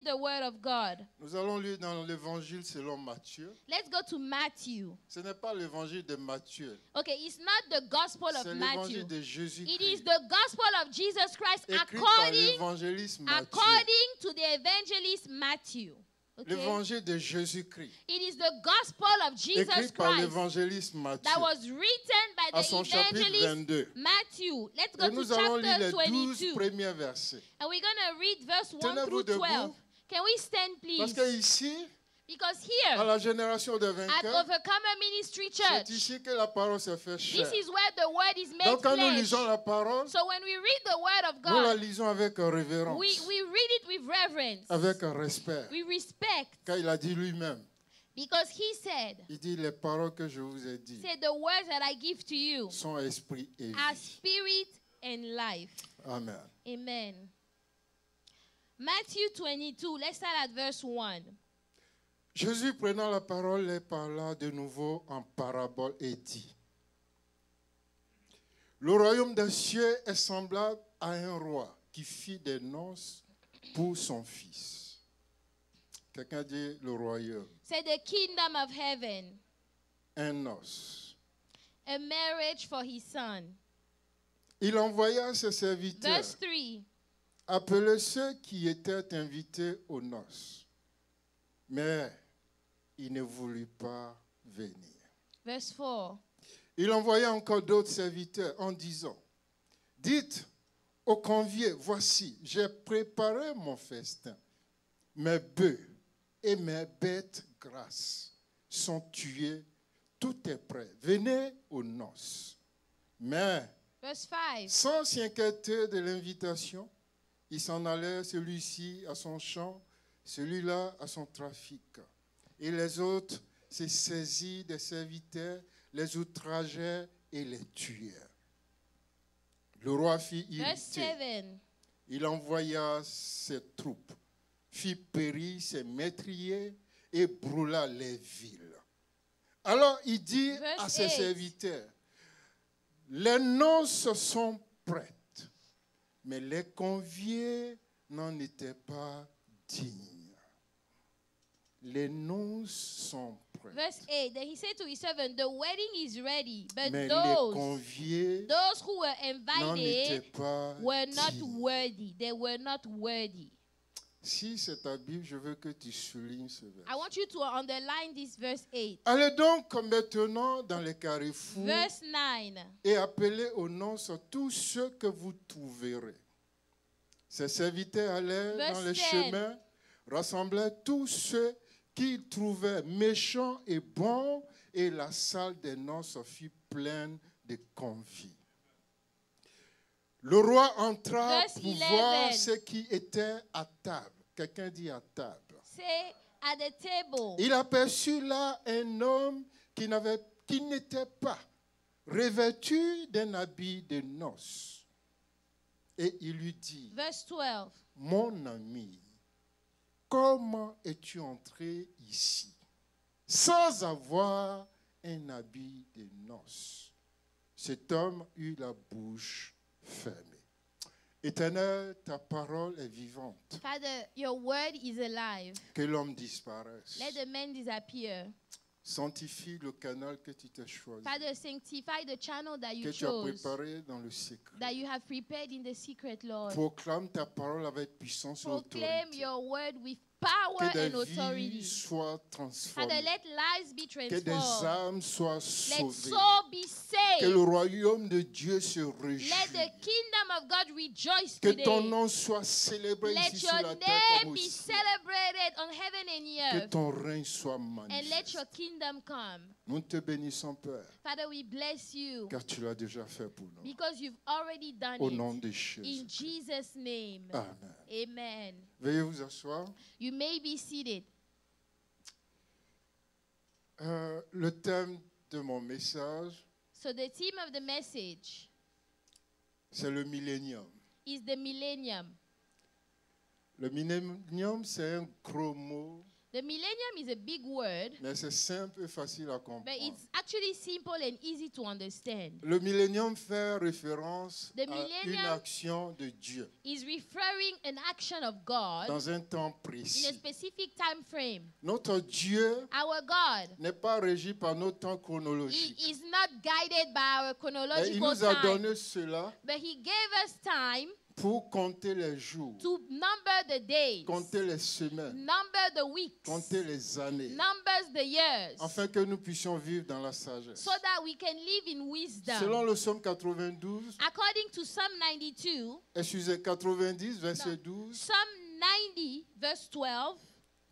the word of God. Nous allons lire dans l'évangile selon Matthieu. Let's go to Matthew. Ce n'est pas l'évangile de Matthieu. Okay, it's not the gospel of C'est Matthew. l'évangile de Jésus-Christ. It is the gospel of Jesus Christ Écrit par l'évangéliste Matthieu. according to the evangelist Matthew. Okay? L'évangile de Jésus-Christ. It is the gospel of Jesus Écrit par Christ l'évangéliste Matthieu. that was written by À the son chapitre evangelist 22. Matthew. Let's go Et to nous allons lire chapter les 12 22. premiers versets. And we're going to read verse 1 Tenez-vous through 12. debout. Can we stand, Parce please? que ici, Because à here, la génération des at vainqueurs, Overcomer Ministry c'est Church, ici que la parole se fait this chair. is where the word is made Donc quand nous flesh. lisons la parole, So when we read the word of nous la God, lisons avec révérence, we read it with reverence. avec respect. We respect. Car il a dit lui-même, Because he said, il dit les paroles que je vous ai dites the words that I give to you sont esprit et are vie. spirit and life. Amen. Amen. Matthew 22, let's start at verse 1. Jésus prenant la parole les parla de nouveau en parabole et dit, le royaume des cieux est semblable à un roi qui fit des noces pour son fils. Quelqu'un dit le royaume. Say the kingdom of heaven, Un noce. a marriage for his son. Il envoya ses serviteurs Verse 3. appeler ceux qui étaient invités aux noces. Mais il ne voulut pas venir. Verse 4. Il envoya encore d'autres serviteurs en disant, dites aux conviés, voici, j'ai préparé mon festin. Mes bœufs et mes bêtes grasses sont tués, tout est prêt. Venez aux noces. Mais, Verse 5. sans s'inquiéter de l'invitation, il s'en allait, celui-ci à son champ, celui-là à son trafic. Et les autres se saisirent des serviteurs, les outrageaient et les tuèrent. Le roi fit Verse irriter. 7. Il envoya ses troupes, fit périr ses métriers et brûla les villes. Alors il dit Verse à ses 8. serviteurs, les noces sont prêtes, mais les conviés n'en étaient pas dignes. Les noces sont prêtes, Verse 8. Then he said to his servant, the wedding is ready, but mais les those conviés who were n'en étaient invited pas were not dignes. worthy. They were not worthy. Si c'est ta Bible, je veux que tu soulignes ce verset. I want you to underline this verse 8. Allez donc maintenant dans les carrefours Verse 9. et appelez aux noces tous ceux que vous trouverez. Ses serviteurs allèrent Verse dans les 10. chemins, rassemblaient tous ceux qu'ils trouvaient méchants et bons, et la salle des noces fut pleine de convives. Le roi entra Verse pour 11. voir ceux qui étaient à table. Quelqu'un dit à table. Say at the table. Il aperçut là un homme qui n'était pas revêtu d'un habit de noces. Et il lui dit, Verse 12. mon ami, comment es-tu entré ici sans avoir un habit de noces? Cet homme eut la bouche fermée. Éternel, ta parole est vivante. Father, your word is alive. Que l'homme disparaisse. Let the man disappear. Sanctifie le canal que tu t'es choisi, Father, sanctify the channel that you que tu as chose, préparé dans le secret. that you have prepared in the secret, Lord. Proclame ta parole avec puissance et Proclaim autorité. your word with power Que des and authority. vies soient Father, transformées. let lives be Que des transformed. âmes soient Let sauvées. souls be Que le saved. royaume de Dieu se Let réjouisse. the kingdom of God rejoice Que ton today. nom soit célébré Let ici sur your la terre name comme au be ciel. celebrated on heaven and Que earth. ton règne soit And let manifeste. your kingdom come. Nous te bénissons, Père, Father, we bless you car tu l'as déjà fait pour nous. because you've already done Au nom it. de In Jésus. Jesus' name. Amen. Amen. Veuillez vous asseoir. You may be seated. Le thème de mon message, So the theme of the message c'est le millénium. is the millennium. Le millénium, c'est un gros mot The The millennium is a big word, mais c'est simple et facile à but comprendre. it's actually simple and easy to understand. Le millénium fait référence The à une millennium action de Dieu is referring an action of God dans un temps in a précis. specific time frame. Notre Dieu Our God, n'est pas régi par nos temps chronologiques. He is not guided by our Mais il chronological nous a time, donné cela but He gave us time pour compter les jours, to number the days, compter les semaines, number the weeks, compter les années, numbers the years, afin que nous puissions vivre dans la sagesse. so that we can live in wisdom. Selon le psaume 92, According to Psalm 92, 90, verset 12, Psalm 90, verse 12,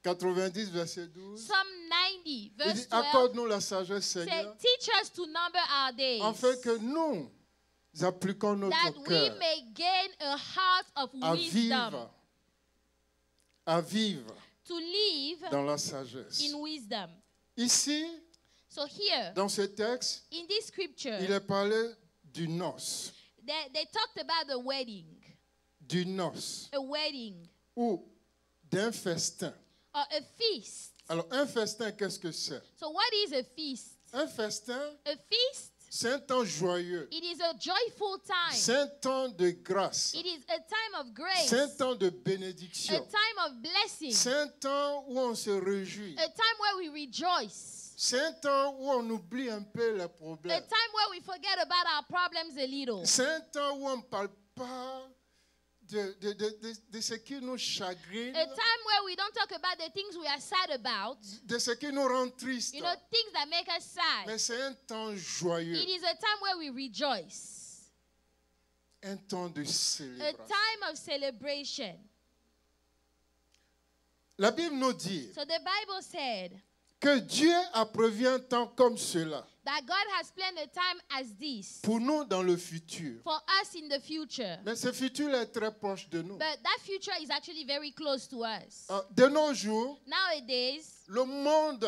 90, verset 12, Psalm 90, il verse dit, 12, accorde-nous la sagesse, say, Seigneur, teach us to number our days, afin que nous appliquons that notre we cœur may gain a heart of à wisdom, vivre to live dans la sagesse. in wisdom. Ici, So here, dans ce texte, in this scripture, il est parlé du noce, they talked about the wedding, du noce, a wedding, ou d'un festin. or a feast. Alors, un festin, qu'est-ce que c'est? So what is a feast? Un festin, A feast, c'est un temps joyeux, it is a joyful time. c'est un temps de grâce, It is a time of grace, c'est un a temps de bénédiction, time of blessing, c'est un temps où on se réjouit, a time where we rejoice, c'est un temps où on oublie un peu les a problèmes, time where we forget about our problems a little, c'est un temps où on ne parle pas de ce qui nous chagrine, a time where we don't talk about the things we are sad about, de ce qui nous rend tristes, you know, things that make us sad. mais c'est un temps joyeux, It is a time where we rejoice, un temps de a célébration. time of celebration. La Bible nous dit So the Bible said que Dieu a prévu un temps comme cela that God has planned a time as this pour nous dans le futur. for us in the future. Mais ce futur est très proche de nous. But that future is actually very close to us. De nos jours, Nowadays, le monde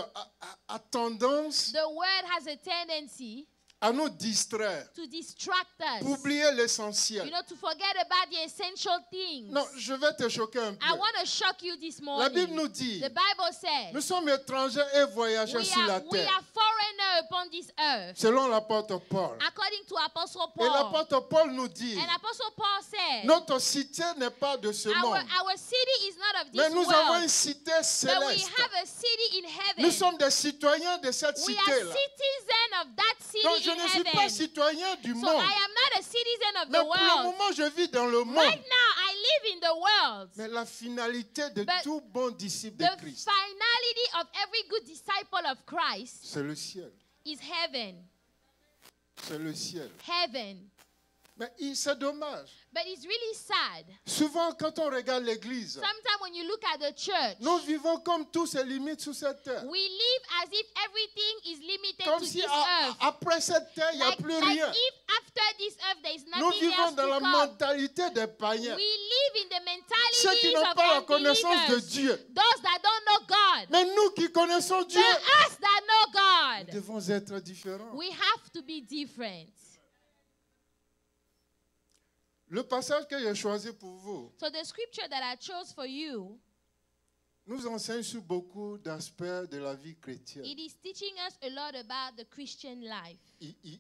a tendance the world has a tendency à nous distraire, to distract us, pour oublier l'essentiel. you know, to forget about the essential things. Non, je vais te choquer un peu. I want to shock you this La Bible morning. nous dit, The Bible says nous sommes étrangers et voyageurs sur la we terre, are foreigner upon this earth, selon l'apôtre Paul. according to Apostle Et Paul. l'apôtre Paul nous dit, And Apostle Paul said, notre cité n'est pas de ce monde, our city is not of mais this nous avons world, une cité but we céleste. have a city in heaven. Nous sommes des citoyens de cette We are cité-là. citizens of that Donc city je in ne suis pas heaven. citoyen du So monde, I am not a citizen of mais the pour le world. moment je vis dans le monde. Right now, I live in the world. Mais la finalité de But tout bon disciple The de Christ, finality of every good disciple of Christ c'est le ciel. is heaven. C'est le ciel. Heaven. Mais c'est dommage. But it's really sad. Souvent, quand on regarde l'église, Sometimes when you look at the church, nous vivons comme tout se limite sur cette terre. we live as if everything is limited Comme to si this earth. après cette terre, il n'y a Like, plus like rien. if after this earth there is Nous nothing vivons else dans la to come. mentalité des païens. We live in the Ceux qui mentalities n'ont of pas la connaissance de unbelievers. Dieu. Those that don't know God. Mais nous qui connaissons Dieu, But us that know nous God, devons être différents. we have to be different. Le passage que j'ai choisi pour vous So the scripture that I chose for you, nous enseigne sur beaucoup d'aspects de la vie chrétienne. it is teaching us a lot about the Christian life.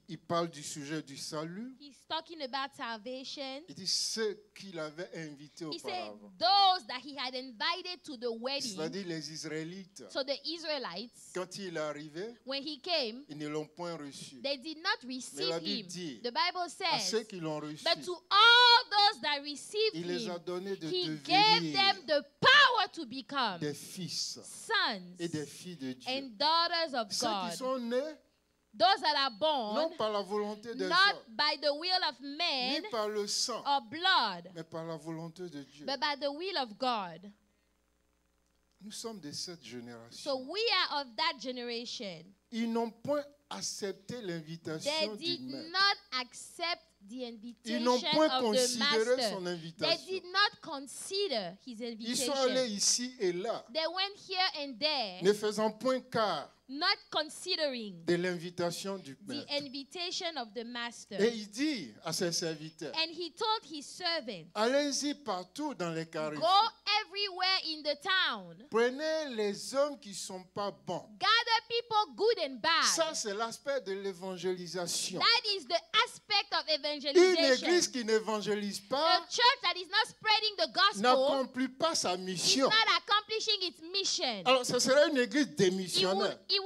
Il parle du sujet du salut. He's talking about salvation. Il dit ceux qu'il avait invités He said auparavant. those that he had invited to the wedding, C'est-à-dire les Israélites. so the Israelites, Quand il est arrivé, when he came, ils ne l'ont point reçu. they did not Mais receive la Bible him. dit, The Bible à ceux says, qui l'ont reçu, but to all those that received il les a him, donné de he gave devenir them the power to become des fils sons et des filles de Dieu. and daughters of Ceux qui God. sont nés Those that are born non par la volonté des not hommes, by the will of ni man par le sang, or blood, mais par la volonté de Dieu. but by the will of God. Nous sommes de cette So génération. we are of that generation. Ils n'ont point accepté They l'invitation du did maître. not accept the Ils n'ont invitation point of the considéré master. son They invitation. did not consider his Ils sont allés invitation. ici et là, They went here and there, ne faisant point cas not considering de l'invitation du the maître. invitation of the master. Et il dit à ses serviteurs, And he told his servants, allez-y partout dans les go carrefours. everywhere in the town. Prenez les hommes qui ne sont pas bons. Gather people good and Ça, bad. c'est l'aspect de l'évangélisation. That is the aspect of Une evangelization. église qui n'évangélise A pas church that is not spreading the gospel n'accomplit pas sa is mission. not accomplishing its mission. Alors, ce serait une église démissionnaire. It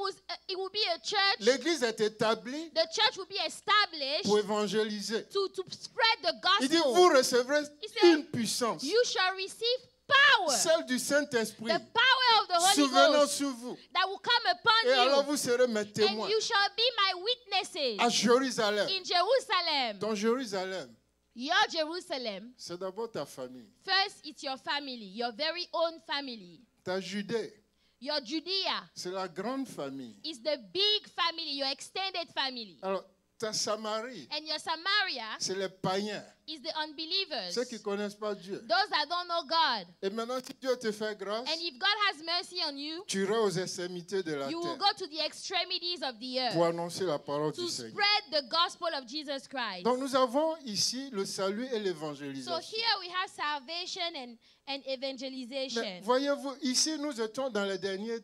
would be a church. L'église est établie The church will be established pour évangéliser. to spread the Il dit, gospel. vous recevrez He said, une puissance, You shall receive power, celle du Saint-Esprit, the power of the Holy souvenant Ghost sur vous. that will come Et alors upon vous serez mes you, témoins and you shall be my witnesses à Jérusalem. in Jerusalem. Dans Jérusalem, Your Jerusalem, c'est d'abord ta famille. first it's your family, your very own family. Ta Judée, Your Judea c'est la grande famille. is the big family, your extended family. Alors, ta Samarie, And your Samaria c'est les païens, is the unbelievers, ceux qui ne connaissent pas Dieu. those that don't know God. Et maintenant, si Dieu te fait grâce, And if God has mercy on you, tu iras aux extrémités de la you will terre go to the extremities of the pour earth annoncer la parole to du Seigneur. spread the gospel of Jesus Christ. Donc, nous avons ici le salut et So l'évangélisation. here we have salvation and Mais evangelization. voyez-vous, ici, nous étions dans les derniers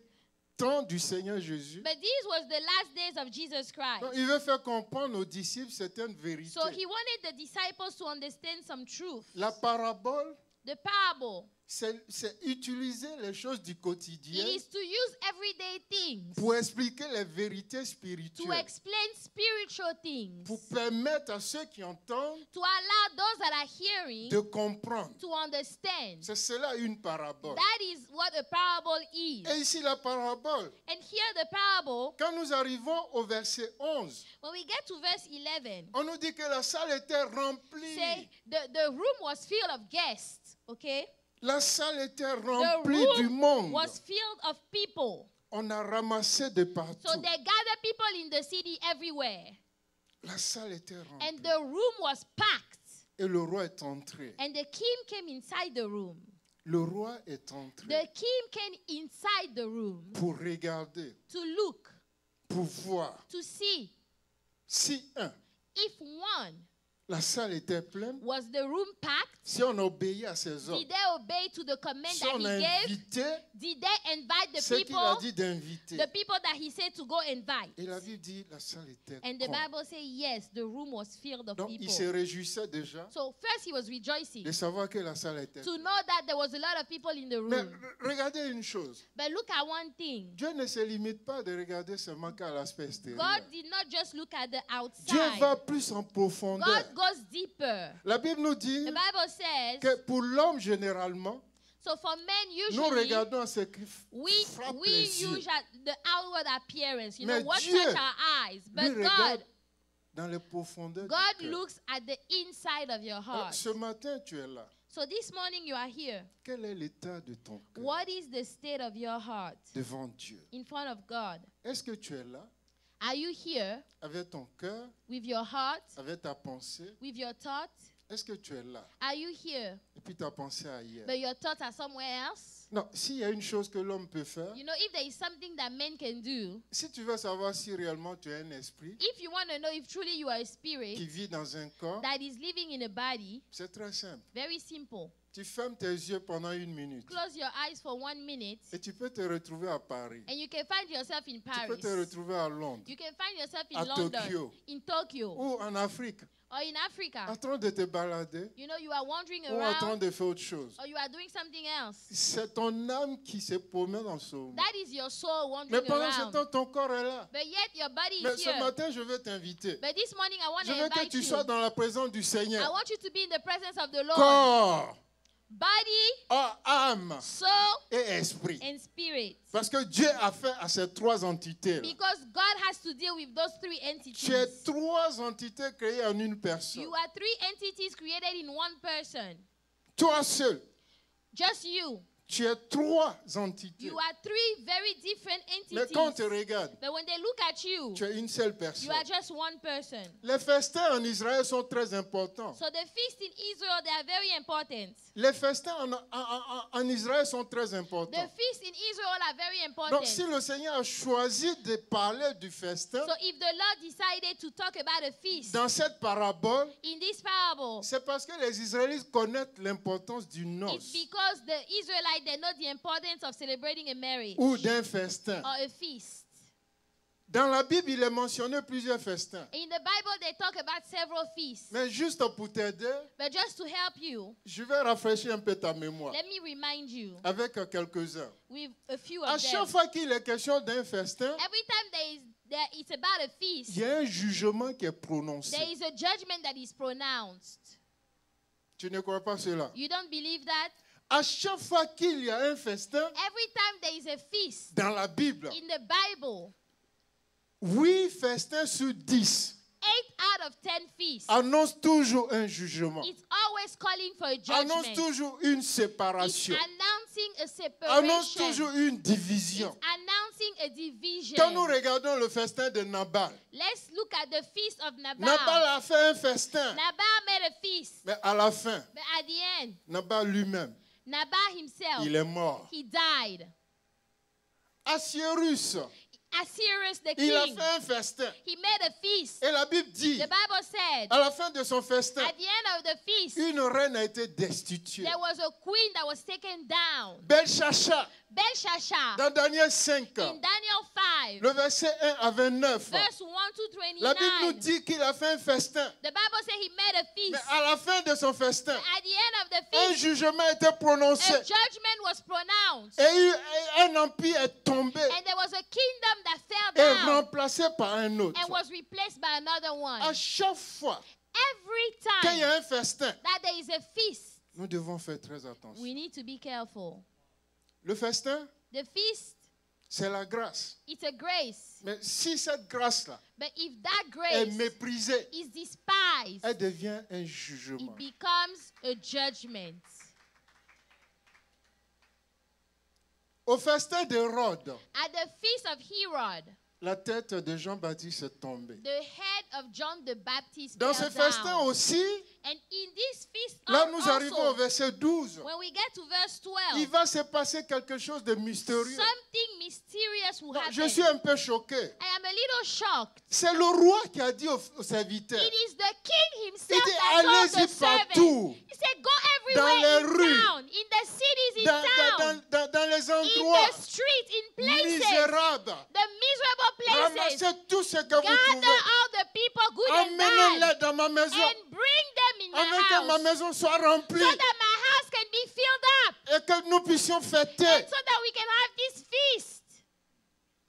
temps du Seigneur Jésus. But these was the last days of Jesus Donc, Christ. il veut faire comprendre aux disciples certaines vérités. So he wanted the disciples to understand some truth. La parabole, The parable, c'est utiliser les choses du it quotidien is to use everyday things pour expliquer les vérités to spirituelles, explain spiritual things, pour permettre à ceux qui entendent to allow those that are hearing de comprendre. to understand. C'est cela une parabole. That is what a parable is. Et ici, la parabole, And here the parable, quand nous arrivons au verset 11, when we get to verse 11, on nous dit que la salle était remplie. say the room was filled of guests, okay? La salle était The remplie du room monde. was filled of people. On a ramassé de partout. So they gathered people in the city everywhere. La salle était remplie. And the room was packed. Et le roi est entré. And the king came inside the room. Le roi est entré The king came inside the room pour regarder, to look, pour voir. to see Si, if one, la salle était pleine, was the room packed? si on obéit à ses ordres, Did they obey to the command si that on he a gave? invité Did they invite the ce qu'il a people? dit d'inviter. The people that he said to go invite. Et la Bible dit la salle était And the comble. Bible says, yes, the room was filled of Donc il people. se réjouissait déjà So first he was rejoicing de savoir que la salle était to pleine. know that there was a lot of people in the Mais room. regardez une chose. But look at one thing. Dieu ne se limite pas de regarder seulement qu'à l'aspect extérieur. God did not just look at the Dieu va outside. plus en profondeur. God goes deeper. La Bible nous dit The Bible says, que pour l'homme généralement, so for men nous usually, regardons à ce qui we frappe we les yeux. use at the outward appearance, you Mais know, what Dieu, touch our eyes. But lui regarde God, dans les profondeurs God du cœur. looks at the inside of your Alors, heart. ce matin, tu es là. So this morning you are here. Quel est l'état de ton cœur What is the state of your heart devant Dieu? in front of God? Est-ce que tu es là Are you here avec ton cœur, with your heart, avec ta pensée? with your thoughts? Est-ce que tu es là Are you here, et puis ta pensée ailleurs? but your thoughts are somewhere else? Non, s'il y a une chose que l'homme peut faire, You know, if there is something that men can do, si tu veux savoir si réellement tu es un esprit if you want to know if truly you are a qui spirit vit dans un corps, that is living in a body, c'est très simple. very simple. Tu fermes tes yeux pendant 1 minute Close your eyes for 1 minute, et tu peux te retrouver à Paris. and you can find yourself in Tu peux Paris. te retrouver à Londres You can find yourself in à London, Tokyo. in Tokyo, ou en Afrique, or in Africa. en train de te balader You know, you are wandering ou en train around, de faire autre chose. or you are doing something else. C'est ton âme qui se promène dans ce monde. That is your soul Mais wandering pendant ce around. temps, ton corps est là. But yet your body Mais is ce here. matin, je veux t'inviter. But this morning I want Je to veux que invite tu you. sois dans la présence du I Seigneur. want you to be in the presence of the Lord. Corps, Body, âme soul, et esprit. and spirit. Parce que Dieu a fait à ces 3 entités. Because God has to deal with those 3 Tu es entities. 3 entités créées en une personne. You are 3 entities created in one person. Toi seul, Just you. Tu es trois entités. You are three very different Mais quand on entities. te regarde, But when they look at you, tu es une seule you personne. are just one person. Les festins en Israël sont très importants. So the feasts in Israel, they are very important. Les festins en Israël sont très The importants. feasts in Israel are very Donc, important. si le Seigneur a choisi de parler du festin So if the Lord decided to talk about a feast dans cette parabole, in this parable, c'est parce que les Israélites connaissent l'importance du it's noce because the Israelites, they know the importance of celebrating a marriage ou d'un festin. or a feast. Dans la Bible, il est mentionné plusieurs festins. In the Bible, they talk about several feasts. Mais juste pour t'aider, But just to help you, je vais rafraîchir un peu ta mémoire let me remind you avec quelques-uns. with a few À of chaque them. fois qu'il est question d'un festin, Every time it's about a feast, il y a un jugement qui est prononcé. there is a judgment that is pronounced. Tu ne crois pas cela? You don't believe that? À chaque fois qu'il y a un festin Every time there is a feast dans la Bible, in the Bible, 8 festins sur 10 8 out of 10 feasts, annoncent toujours un jugement, it's always calling for a annoncent judgment. toujours une It's séparation, announcing a annoncent separation. toujours une It's division. announcing a division. Quand nous regardons le festin de Nabal, Let's look at the feast of Nabal. Nabal a fait un festin, Nabal made a feast, mais à la fin, but at the end, Nabal lui-même, Nabal himself, il est mort. he died. Assuérus, Assyrius the il a king, fait un festin. he made a feast. Et la Bible dit, The Bible said, à la fin de son festin, at the end of the feast, une reine a été destituée. there was a queen that was taken down. Belshazzar, Belshazzar, dans Daniel 5, in Daniel 5, le verset 1 à 29, verse 1 to la Bible nous 29, dit qu'il a fait un festin. the Bible said he made a Mais feast. à la fin de son festin, At the end of the un feast, jugement a été prononcé. a judgment was pronounced. Et un empire est tombé And there was a kingdom that fell et down remplacé par un autre. and was replaced by another one. À chaque fois Every qu'il y time a un festin, that there is a feast, nous devons faire très attention. we need to be careful. Le festin, The feast, c'est la grâce. it's a grace. Mais si cette grâce-là But if that est grace méprisée, is despised, elle devient un it jugement. becomes a judgment. Au festin de Rhodes, At the feast of Herod, la tête de Jean-Baptiste est tombée. the head of John the Baptist Dans fell ce festin down. aussi, And in this feast là nous arrivons au also, verset 12. when we get to verse Il 12, va se passer quelque chose de mystérieux. something mysterious will Non, happen. je suis un peu choqué. I am a little shocked. C'est le roi qui a dit aux serviteurs, It is the king himself il dit that told allez-y the servant. partout, He said, go dans les everywhere in rues, town, in the cities, in dans, town, dans les in endroits the streets, in places, misérables. the miserable places. Ramassez tout ce que vous Gather trouvez. all the people, good and bad, Emmenez-les dans ma maison, and bring them in my afin que ma house, maison soit remplie so that my house can be filled up, et que nous puissions fêter. and so that we can have this feast.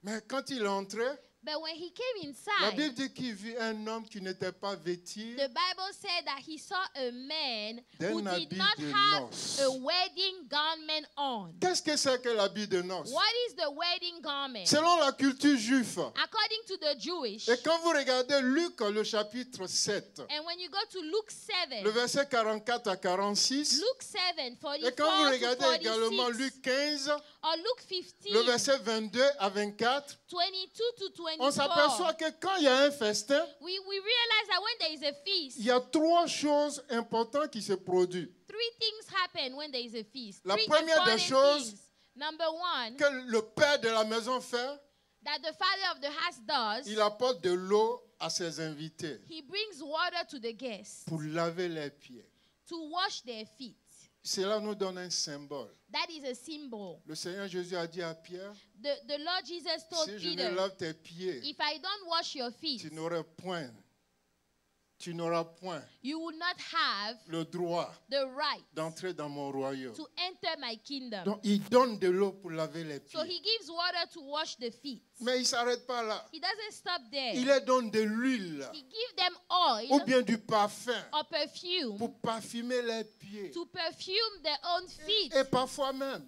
Mais quand il est entré, But when he came la inside, Bible dit qu'il vit un homme qui n'était pas vêtu the Bible said that he saw a man who d'un did habit not de have noces. a wedding garment on. Qu'est-ce que c'est que l'habit de noces? What is the wedding garment? Selon la culture juive, According to the Jewish, et quand vous regardez Luc, le chapitre 7, and when you go to Luke 7, le verset 44 à 46, Luke 7, et 44 quand vous to regardez également 46, Luc 15, or Luke 15, le verset 22 à 24, 22 to on s'aperçoit 24, que quand il y a un festin, we realize that when there is a feast, il y a 3 choses importantes qui se produisent. 3 things happen when there is a feast. La 3 première des important choses things. Number one, Que le père de la maison fait, that the father of the house does, il apporte de l'eau à ses invités he brings water to the guests pour laver les pieds. to wash their feet. Cela nous donne un symbole. That is a symbol. Le Seigneur Jésus a dit à Pierre, The Lord Jesus told si je Peter, ne lave tes pieds, if I don't wash your feet, tu n'auras point you will not have le droit the right d'entrer dans mon royaume. to enter my kingdom. Donc il donne de l'eau pour laver les So pieds. he gives water to wash the feet. Mais il ne s'arrête pas là. He doesn't stop there. Il leur donne de l'huile He gives them oil ou bien du parfum or perfume pour parfumer les pieds. to perfume their own feet. Et parfois même,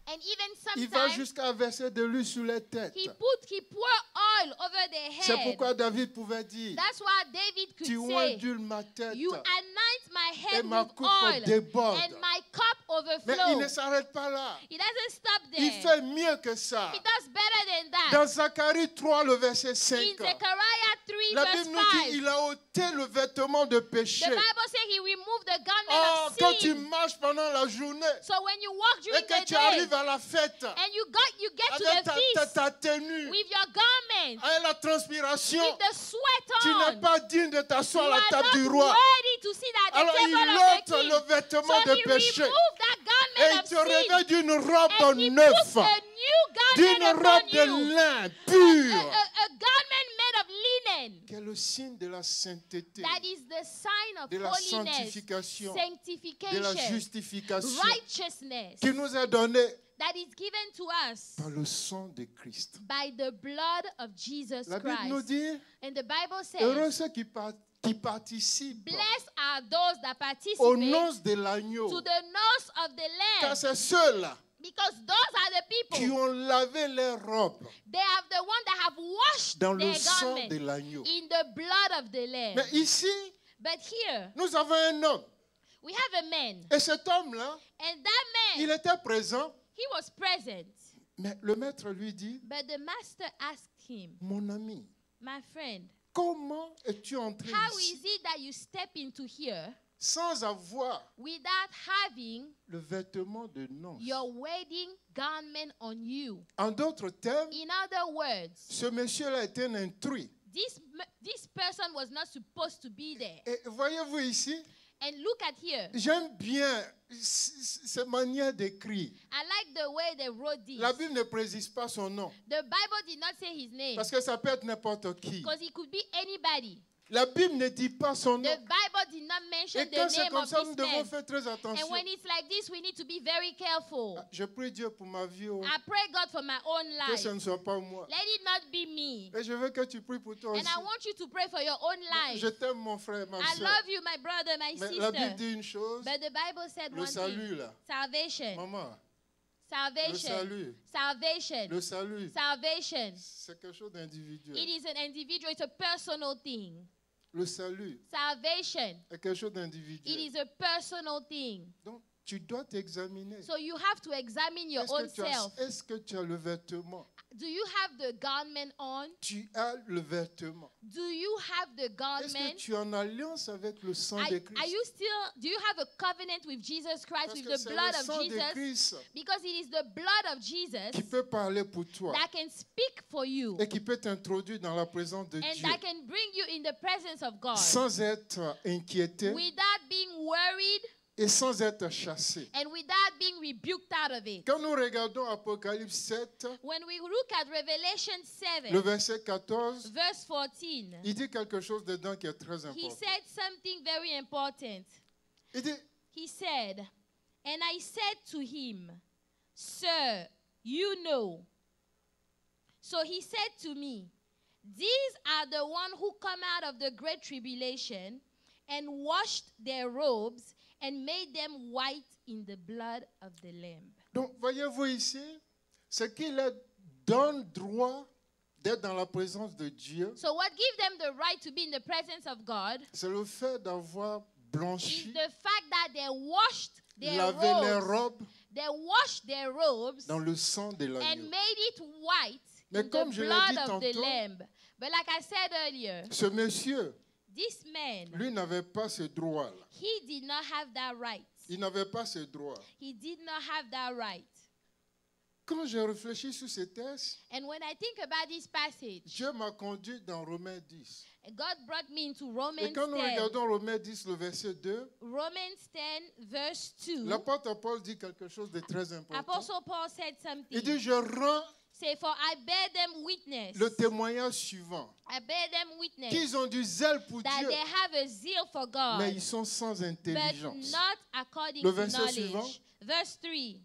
And even il va sometimes jusqu'à verser de l'huile sur les têtes. he pour oil over their C'est head. pourquoi David pouvait dire, That's why David could tu say, ondules ma tête you anoint my et head ma with coupe oil déborde. and my cup Mais il overflows. ne s'arrête pas là. He doesn't stop Il there. fait mieux que ça. He does better than that. Dans Zacharie 3, le verset In 5, Zechariah 3 la verse Bible nous dit 5, il a ôté le vêtement de the péché. Bible says he removed the garment Oh, of quand tu sin. marches pendant la journée So when you walk et during que the tu day arrives à la fête and you get to avec the feast ta tenue, with your garment, avec la transpiration, with the sweat tu n'es on, pas digne de you t'asseoir à la are table not du roi. worthy to sit at the Alors il table of the ôte king. le vêtement So de he péché removed that et garment il of te sin revêt d'une robe and he neuve, puts a new d'une garment robe upon de you, lin a pur, garment made of linen. qui est le signe de la sainteté, That is the sign of de la holiness, sanctification, de la sanctification, justification righteousness qui nous est donnée that is given to us par le sang de Christ. by the blood of Jesus La Bible nous Christ. dit, And the Bible heureux says, ceux qui participent blessed are those that aux participate noces de l'agneau, to the nose of the car Lamb, c'est ceux-là because those are the qui people, ont lavé leurs robes they are the ones that have washed dans their le sang de garment l'agneau. in the blood of the Lamb. Mais ici, But here, nous avons un homme. we have a man, Et cet homme-là, and that il man, était présent, he was present, mais le maître lui dit, but the master asked him, mon ami, my friend, comment es-tu entré how ici is it that you step into here sans avoir without having le vêtement de noces? your wedding garment on you? En d'autres termes, In other words, ce monsieur-là était un intrus. this person was not supposed to be there. Et voyez-vous ici, And look at here. j'aime bien cette manière d'écrire. I like the way they wrote this. La Bible ne précise pas son nom, The Bible did not say his name parce que ça peut être n'importe qui. because it could be anybody. La Bible ne dit pas son The nom. Bible did not mention Et the quand c'est name comme of ça, nous this devons man. faire très attention. And when it's like this, we need to be very careful. Je prie Dieu pour ma vie, oh, I pray God for my own que life. ce ne soit pas moi. Let it not be me. Et je veux que tu pries pour toi And aussi. I want you to pray for your own life. Je t'aime, mon frère, ma I soeur. love you, my brother, my Mais la Bible sister. dit une chose, But the Bible said le one salut, thing. là. Salvation. Maman, le Salvation. salut, Salvation. le salut, Salvation. c'est quelque chose d'individuel. It is an individual, it's a personal thing. Le salut Salvation. est quelque chose It d'individuel. is a personal thing. Donc, tu dois t'examiner. So you have to examine your own self. Est-ce que tu as le vêtement? Do you have the garment on? Tu as le vêtement. Do you have the Est-ce que garment? tu es en alliance avec le sang de Christ? Are you still, do you have a covenant with Jesus Christ, Parce with que the c'est blood le of sang de Jesus? Christ Because it is the blood of Jesus qui peut parler pour toi that can speak for you et qui peut t'introduire dans la présence de and Dieu that can bring you in the presence of God sans être inquiété without being worried et sans être chassé. and without being rebuked out of it. Quand nous regardons Apocalypse 7, When we look at Revelation le 7, verset 14, verse 14, il dit quelque chose dedans qui est très he important. said something very important. Il dit, He said, and I said to him, Sir, you know. So he said to me, these are the one who come out of the great tribulation and washed their robes and made them white in the blood of the Lamb. donc voyez-vous ici, ce qui leur donne droit d'être dans la présence de Dieu, So what gives them the right to be in the presence of God c'est le fait d'avoir is blanchi, the fact that they washed their lavé les robes. robes They washed their robes dans le sang de and l'agneau. made it white Mais in comme the je l'ai blood dit of the tantôt, Lamb. But like I said earlier, Ce monsieur, this man, lui, n'avait pas ce droit-là. he did not have that right. Il n'avait pas ce droit. He did not have that right. Quand j'ai réfléchi sur ces textes, And when I think about this passage, Dieu m'a conduit dans Romains 10. God brought me into Et Romans quand nous 10. regardons Romains 10, le verset 2, Romans 10, verse 2. l'apôtre Paul dit quelque chose de très important. Apostle Paul said something. Il dit, je rends Say, for I bear them witness. le témoignage suivant. I bear them witness Qu'ils ont du zèle pour that Dieu, they have a zeal for God, mais ils sont sans but intelligence. not according Le to verset knowledge. suivant. Verse 3.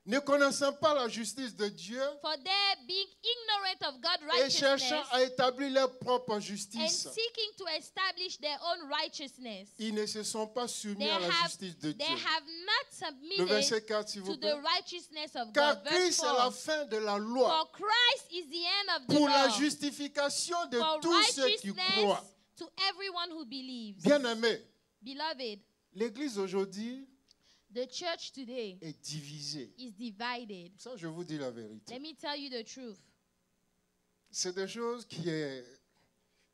ne connaissant pas la justice de Dieu For they, being ignorant of God's et cherchant righteousness à établir leur propre and justice, seeking to establish their own righteousness, ils ne se sont pas soumis they à la have, justice de they Dieu. have not Le submitted verset 4, s'il to vous the plaît. righteousness of Car God. Verse Christ est 4. la fin de la loi For Christ is the end of the pour la law, justification de for tous ceux qui righteousness croient. to everyone who believes. Bien-aimés, Beloved, l'Église aujourd'hui the church today est divisée. is divided. Ça, je vous dis la vérité. Let me tell you the truth. C'est des choses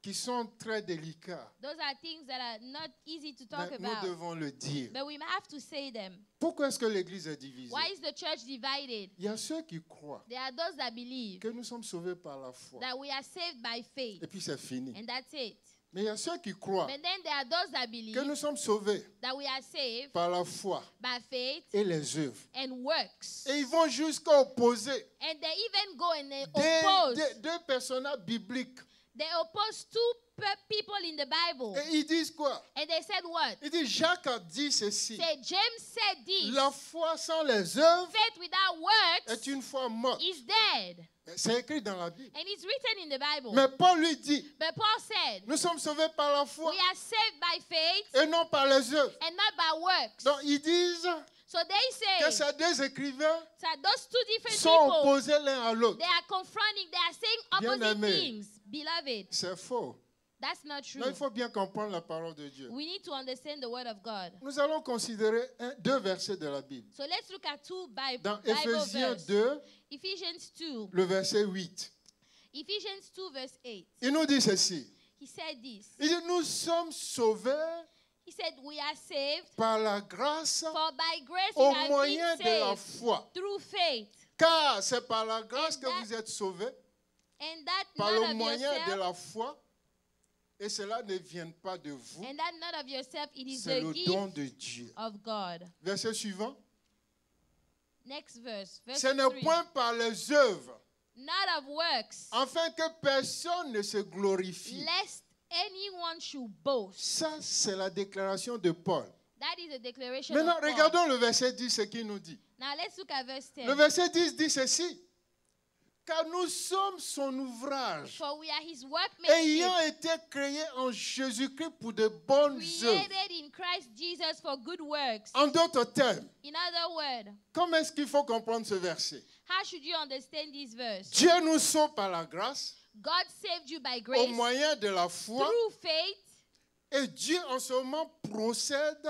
qui sont très délicates. Those are things that are not easy to talk Mais nous about, devons le dire. but we have to say them. Pourquoi est-ce que l'Église est divisée? Why is the church divided? Il y a ceux qui croient There are those that believe que nous sommes sauvés par la foi. that we are saved by faith, Et puis c'est fini. and that's it. Mais il y a ceux qui croient But then there are those that believe que nous sommes sauvés that we are saved par la foi by faith et les œuvres. and works. Et ils vont jusqu'à opposer And they even go and they oppose. deux personnages bibliques. They oppose two people in the Bible. Et ils disent quoi? And they said what? Ils disent, Jacques a dit ceci. Say, James said this. La foi sans les œuvres Faith without works est une foi morte. is dead. C'est écrit dans la Bible. And it's written in the Bible. Mais Paul lui dit, But Paul said, nous sommes sauvés par la foi we are saved by faith et non par les œuvres. and not by works. Donc ils disent So they que say ces deux écrivains that those two different sont people, opposés l'un à l'autre. they are confronting, they are saying opposite Bien-aimés. things. Beloved, C'est faux. that's not true. Non, il faut bien comprendre la parole de Dieu. We need to understand the word of God. Nous allons considérer deux versets de la Bible. So let's look at two Dans Bible Éphésiens verses. 2, Ephesians 2. le verset 8. Ephesians 2 verse 8. Il nous dit ceci. He said this. Il dit, nous sommes sauvés He said, we are saved, par la grâce for by grace au we have moyen been de la saved foi. through faith. Car c'est par la grâce And que that- vous êtes sauvés, And that par not le of moyen de yourself, la foi. Et cela ne vient pas de vous, and that not of yourself, it is c'est the le gift don de Dieu. of God. Verset suivant. Next verse, verse Ce n'est 3. point par les œuvres, Not of works, afin que personne ne se glorifie. lest anyone should boast. Ça, c'est la déclaration de Paul. That is a declaration Maintenant, of Paul. regardons le verset 10, ce qu'il nous dit. Now let's look at verse 10. Le verset 10 dit ceci. Car nous sommes son ouvrage, For we are his workmanship, ayant été créés en Jésus-Christ pour de bonnes œuvres. created in Christ Jesus for good works. En d'autres termes, In other words, comment est-ce qu'il faut comprendre ce verset? how should you understand this verse? Dieu nous sauve par la grâce, God saved you by au grace moyen de la foi, through faith, et Dieu en ce moment procède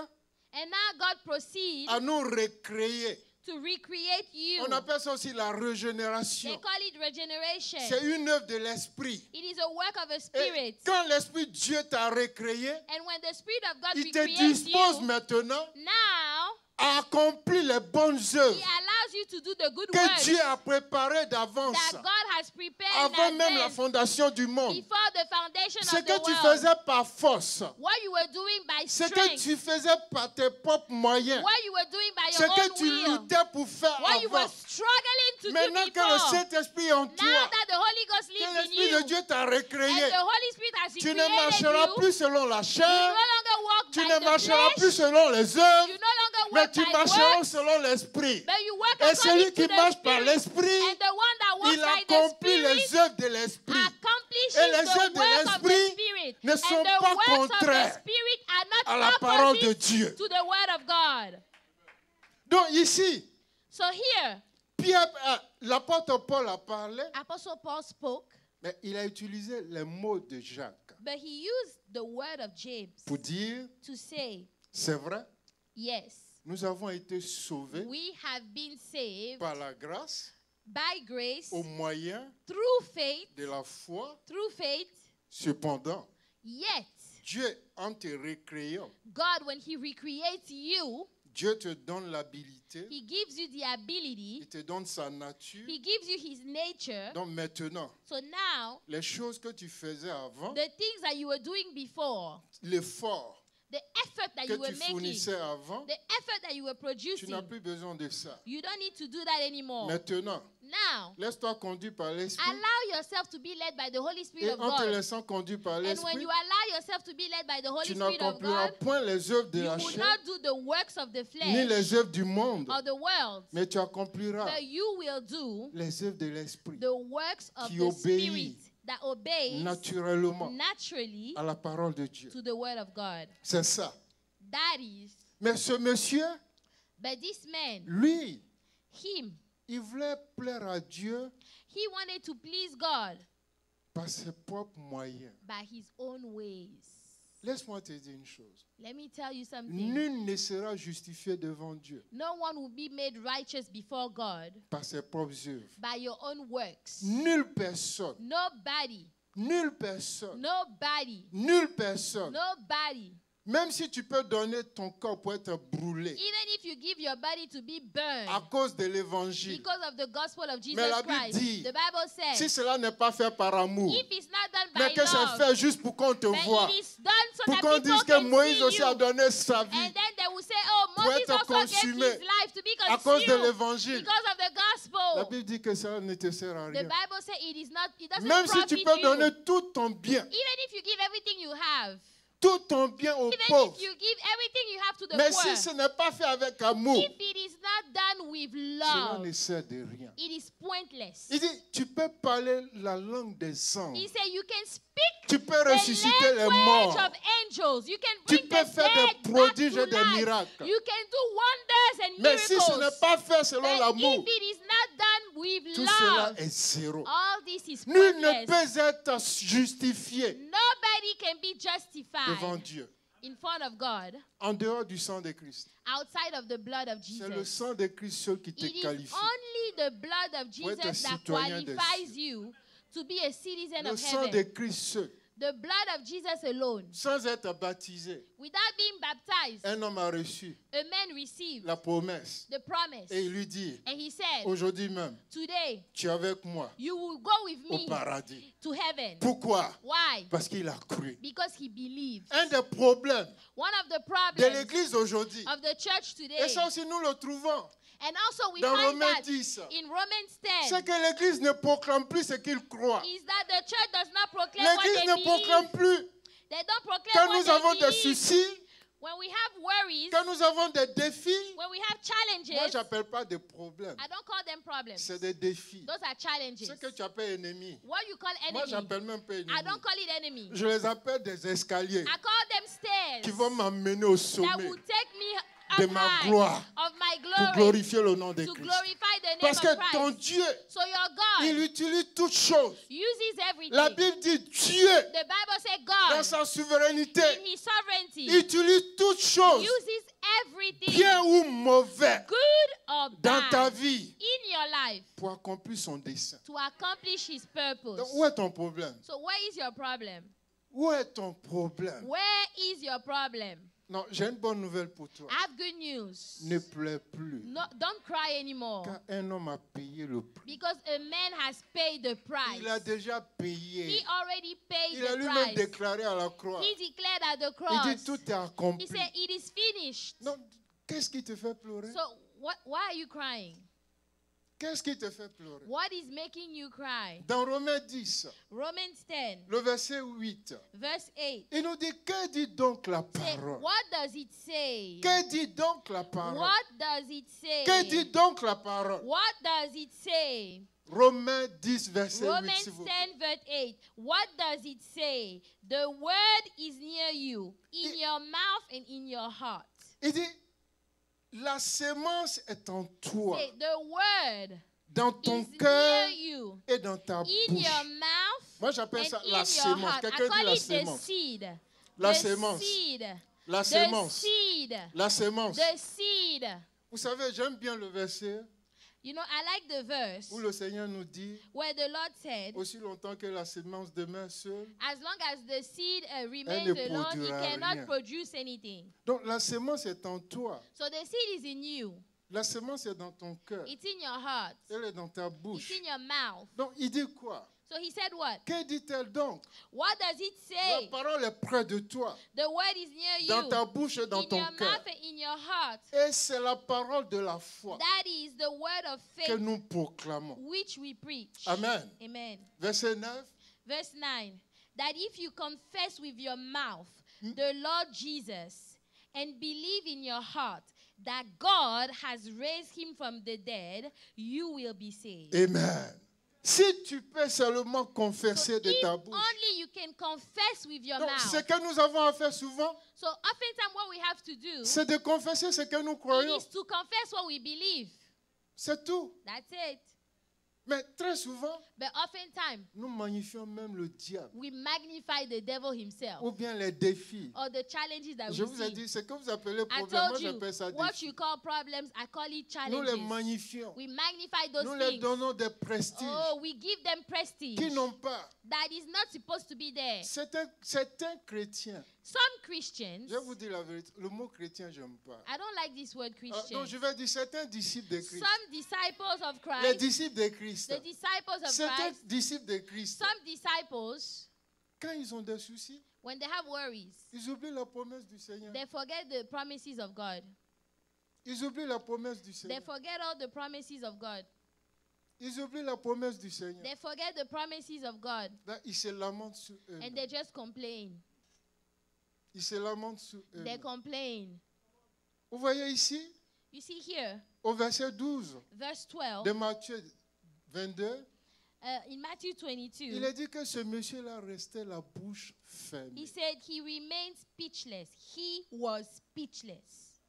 and now God proceeds à nous recréer. to recreate you. On appelle ça aussi la They régénération. call it regeneration. C'est une œuvre de l'esprit. It is a work of a Et spirit. quand l'esprit de Dieu t'a recréé, And when the Spirit of God il te recreates dispose you, maintenant now à accomplir les bonnes He œuvres allows you to do the good que works Dieu a préparées d'avance, that God has prepared avant in même la advance fondation du monde. before the foundation Ce of the que tu world. faisais par force, What you were doing by ce que strength, tu faisais par tes propres moyens, what you were doing by ce your que own tu will, luttais pour faire what you were avant. struggling to Maintenant do que le before. Saint-Esprit est en Now toi, that the Holy Ghost que lives in l'Esprit de you, Dieu t'a and recréé, the Holy Spirit has tu ne recreated marcheras you, plus selon la you no chair, longer walk tu by ne the marcheras plus flesh, selon les œuvres, you no longer mais walk tu by marcheras works, selon l'Esprit. but you walk Et celui according qui to the marche par Spirit, l'Esprit, and the one that walks il by the accomplit Spirit les œuvres de l'Esprit. accomplishes Et les the œuvres de work of the l'Esprit Spirit. ne And sont the pas works of the contraires Spirit are à not la parole de opposite Dieu. to the word of God. Donc ici, So here, l'apôtre Paul a parlé, Apostle Paul spoke, mais il a utilisé les mots de Jacques but he used the word of James pour dire, to say, c'est vrai, yes, nous avons été sauvés we have been saved par la grâce by grace au moyen through faith, de la foi. Cependant, yet Dieu, en te recréant, God, when he recreates you, Dieu te donne l'habilité, he gives you the ability, il te donne sa nature. he gives you his nature. Donc maintenant, So now, les choses que tu faisais avant, the things that you were doing before, l'effort the effort that que you were tu making, fournissais avant, the effort that you were tu producing, n'as plus besoin de ça. you don't need to do that anymore. Maintenant, now, laisse-toi conduire par l'Esprit. allow yourself to be led by the Holy Spirit Et of en te God. laissant conduire par And when l'Esprit, you allow yourself to be led by the Holy tu Spirit of n'accompliras God, point les œuvres de you la will chair, not do the works of the ni les flesh œuvres du monde, or the world, mais tu accompliras but you will do les œuvres de l'Esprit the works of qui the Spirit obéit that obeys naturellement naturally à la parole de Dieu. to the word of God. C'est ça. That is, Mais ce monsieur, but this man, lui, him, il voulait plaire à Dieu he wanted to please God par ses propres moyens. by his own ways. Laisse-moi te dire une chose. Let me tell you something. Nul ne sera justifié devant Dieu No one will be made righteous before God par ses propres œuvres. by your own works. Nulle personne, Nobody, nulle personne, nobody, nulle personne. nobody. Même si tu peux donner ton corps pour être brûlé Even if you give your body to be burned à cause de l'évangile, because of the gospel of Jesus Mais la Bible Christ, dit, the Bible says, si cela n'est pas fait par amour, if it's not done mais by que c'est love, fait juste pour qu'on te but voie, it is done so pour that qu'on people dise que can Moïse see aussi a you, donné sa vie and then they will say, oh, pour Moses être also gave consumé his life to be à cause de consumed l'évangile. because of the La gospel. Bible dit que ça ne te sert à The rien. Bible says it doesn't Même si profit tu peux you. donner tout ton bien, Even if you give everything you have, tout ton bien aux even pauvres, if you give everything you have to the mais poor, si ce n'est pas fait avec amour, if it is not done with cela love, ne sert de rien. it is pointless. Il dit, tu peux parler la langue des anges, He said you can speak tu peux the ressusciter les language morts, of angels. You can tu bring peux the faire dead des back prodiges to et des life. miracles. You can do wonders and Mais si ce n'est miracles. pas fait selon But l'amour, if it is not done with tout cela love, est zéro. all this is Nul ne pointless. peut être justifié Nobody can be devant justified Dieu in front of God en dehors du sang de Christ. outside of the blood of C'est le Jesus. sang de Christ seul qui te It is qualifie. only the blood of Pour être Jesus that citoyen des qualifies cieux. you to be a citizen Le of sang de heaven. Christ seul, The blood of Jesus alone. sans être baptisé. Without being baptized, Un homme a reçu a man received la promesse the promise. et il lui dit, And he said, aujourd'hui même, today tu es avec moi you will go with au me paradis. to heaven. Pourquoi? Why? Parce qu'il a cru. Because he believed. Un des problèmes One of the de problems l'Église aujourd'hui, of the church et today, ça aussi nous le trouvons and also we dans find Romains that 10, in Romans c'est 10, que l'Église ne proclame plus ce qu'il croit. is that the church does not proclaim what L'Église they ne believe. proclame plus They don't proclaim quand what nous they avons des believe. soucis, When we have worries, quand nous avons des défis. when we have Moi, challenges, je n'appelle pas des problèmes, I don't call them problems. c'est des défis. Those are challenges. Ce que tu appelles ennemi, What you call moi, enemy, j'appelle même pas ennemi. I don't call it enemy. Je les appelle des escaliers I call them stairs qui vont m'amener au that sommet will take me de up ma high gloire of my pour glory glorifier le nom de to Christ. glorify the name Parce of que ton Christ. Dieu, So your God il utilise toutes choses. uses everything. La Bible dit Dieu, The Bible says dans God, sa souveraineté, in His sovereignty, utilise toutes choses, uses everything, bien ou mauvais, good or dans ta bad, vie in your life pour accomplir son dessein. to accomplish His purpose. Donc, où est ton problème? So where is your problem? Où est ton problème? Where is your problem? Non, j'ai une bonne nouvelle pour toi. I have good news. Ne pleure plus. No, don't cry anymore. Car un homme a payé le prix. Because a man has paid the price. Il a déjà He payé. already paid Il a the lui-même price. déclaré à la croix. He declared at the Il cross. dit tout est He accompli. said, it is finished. Non, qu'est-ce qui te fait pleurer? So why are you crying? Qu'est-ce qui te fait pleurer? What is making you cry? Dans Romains 10, Romans 10, le verset 8, verse 8. il nous dit, que dit donc la Say, parole? what does it say? Que dit donc la parole? What does it say? Que dit donc la parole? What does it say? Romains 10, verset 8, Romans s'il vous 10, plaît. verse 8. What does it say? The word is near you, in your mouth and in your heart. Il dit, la sémence est en toi, Say, the word dans ton is cœur near you, et dans ta in bouche. your mouth Moi, j'appelle and ça in la your sémence. heart. I Quelqu'un dit call la it the sémence. seed. La The sémence. seed. La The sémence. seed. La sémence. The seed. Vous savez, j'aime bien le verset You know, I like the verse où le Seigneur nous dit, where the Lord said, aussi longtemps que la sémence demeure seule. as long as the seed remains ne alone, it produira cannot rien. produce anything. Donc la sémence est en toi. So the seed is in you. La semence est dans ton cœur. It's in your heart. Elle est dans ta It's bouche. in your mouth. Donc, il dit quoi? So he said what? Que dit-elle donc? What does it La say? parole est près de toi, The word is near dans you. ta bouche et dans In ton your cœur. mouth and in your heart. Et c'est la parole de la foi That is the word of que faith nous proclamons. which we preach. Amen. Amen. Verset 9. Verse 9. That if you confess with your mouth the Lord Jesus and believe in your heart that God has raised him from the dead, you will be saved. Amen. Si tu peux seulement confesser So de if ta bouche. only you can confess with your Donc, ce mouth. que nous avons à faire souvent, So oftentimes what we have to do c'est de confesser ce que nous it croyons. is to confess what we believe. C'est tout. That's it. Mais très souvent, But oftentimes nous magnifions même le diable we magnify the devil himself ou bien les défis. or the challenges that Je we vous ai see. dit, ce que vous appelez I problème, moi told you j'appelle ça what défi. you call problems, I call it Nous les challenges. magnifions. We magnify those Nous les things. donnons des prestiges Oh, we give them prestige qui n'ont pas. that is not supposed to be there. Certains chrétiens, Some Christians, je vous dis la vérité, le mot chrétien, je n'aime pas. I don't like this word Christian. Donc je vais dire certains disciples de Christ. Some disciples of Les Christ, disciples de Christ. the disciples of Certains Christ, disciples de Christ, some disciples, quand ils ont des soucis, when they have worries, ils oublient la promesse du Seigneur. they forget the promises of God. Ils oublient la promesse du They Seigneur. forget all the promises of God. Ils oublient la promesse du Seigneur. They forget the promises of God Là, ils se lamentent sur eux. and they just complain. Ils se lamentent sur eux. They complain. Vous voyez ici, You see here, au verset 12 verse 12, de Matthieu 22, in Matthew 22, il a dit que ce monsieur-là restait la bouche fermée. he said he remained speechless. He was speechless.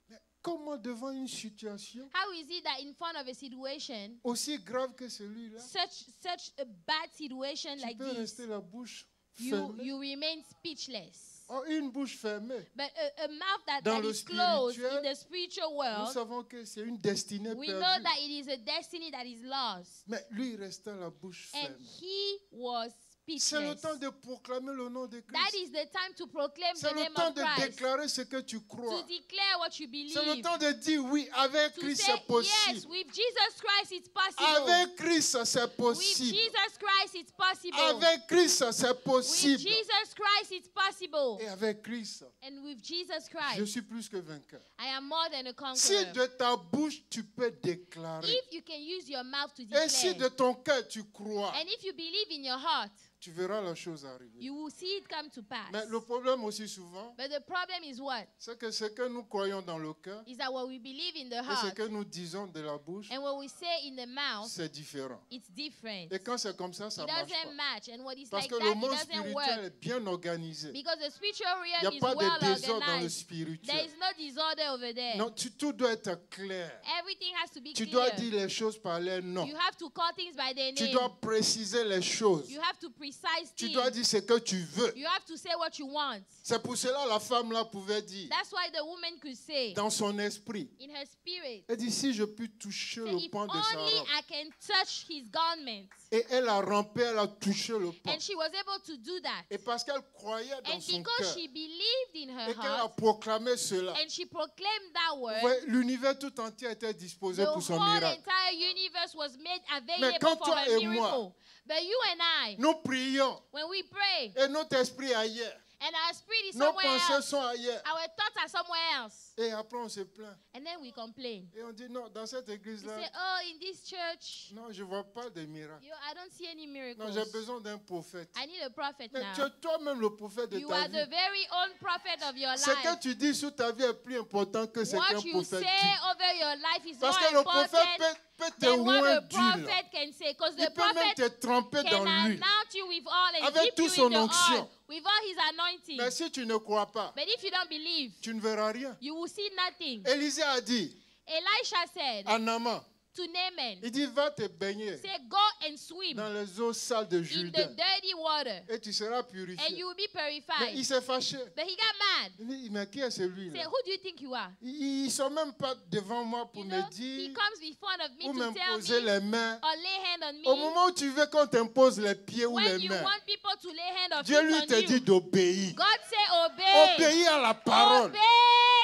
Mais comment devant une situation How is it that in front of a situation, aussi grave que celui-là, such a bad situation tu like peux this, rester la bouche you fermée? remain speechless? Oh, une bouche fermée. But a mouth that Dans le is closed in spirituel, the spiritual Nous world, savons que c'est une destinée we know perdue. that it is a destiny that is lost. Mais lui, il restait la bouche And fermée. he was C'est le speechless. temps de proclamer le nom de That Christ. is the time to proclaim C'est the le name temps of de Christ. déclarer ce que tu To crois. declare what you believe. C'est le temps de dire oui, avec To Christ say, c'est possible. yes, with Jesus Christ it's possible. Avec Christ c'est With possible. Jesus Christ it's possible. Avec Christ c'est With possible. Jesus Christ it's possible. Et avec Christ, And with Jesus je Christ, suis plus que vainqueur. I am more than a Si conqueror. de ta bouche tu peux déclarer, If you can use your mouth to et si de declare, ton cœur tu crois, and if you believe in your heart, tu verras la chose arriver. you will see it come to pass. Mais le problème aussi souvent, But the problem is what? c'est que ce que nous croyons dans le cœur Is that what we believe in the et ce heart que nous disons de la bouche, and what we say in the mouth, c'est différent. it's different. Et quand c'est comme ça, ça It marche doesn't pas. match. And what is Parce like que that, le it monde doesn't spirituel work. est bien organisé. Because the spiritual Il n'y realm a is pas well de désordre dans le organized. There spirituel. is no disorder over there. Non, tout doit être clair. Everything has to be Tu dois clear. dire les choses par leur nom. You have to call things by their Tu name. dois préciser les choses. You have to precise Tu things. dois dire ce que tu veux. You have to say what you want. C'est pour cela que la femme là pouvait dire That's why the woman could say dans son esprit, in her spirit, elle dit si je peux toucher say, le if pan de sa only robe. I can touch his garment. Et elle a rampé, elle a touché le pan. And she was able to do that. Et parce qu'elle croyait dans And son because cœur she believed in her et qu'elle a heart, proclamé cela, and she proclaimed that vous word, voyez, l'univers tout entier était disposé the pour son whole miracle. entire universe was made Mais available quand for toi her et moi, miracle. But you and I, Nous prions when we pray, et notre esprit est ailleurs. and our spirit is Nos somewhere pensées else, sont ailleurs. our thoughts are somewhere else, Et après on se plaint. and then we complain. Et on dit non, dans cette We église-là, say, oh, in this church, non, je ne vois pas de miracles. I don't see any Non, miracles. j'ai besoin d'un prophète. I need a prophet Mais now. tu es toi-même le prophète de You ta are the vie. very own prophet of your Ce que life. tu dis sur ta vie est plus important que ce What qu'un you prophète say dit. over your life is Parce more que le prophète important peut te than what oindre a d'huile. prophet can say. Because Il the peut même prophet te tremper dans can l'huile. anoint you with oil and Avec dip toute you son in the onction. oil with all his anointing. Mais si tu ne crois pas, But if you don't believe, tu ne verras rien. you will see nothing. Élisée a dit Elisha said à Naaman, to Naaman, il dit va te baigner say, go and swim dans les eaux sales de in the Jourdain dirty water et tu seras and purifié. you will be Mais il purified. s'est fâché. But he got mad. Il dit, mais qui est Say, celui-là? who do you think you are? Ils ne sont même pas devant moi pour You me know, he dire comes before of me ou to tell m'imposer me les mains. or lay hand on Au me. moment où tu veux qu'on t'impose les pieds ou When les you mains, want people to lay hand or Dieu feet lui on te dit you, d'obéir. God say obey. Obéis à la parole. Obey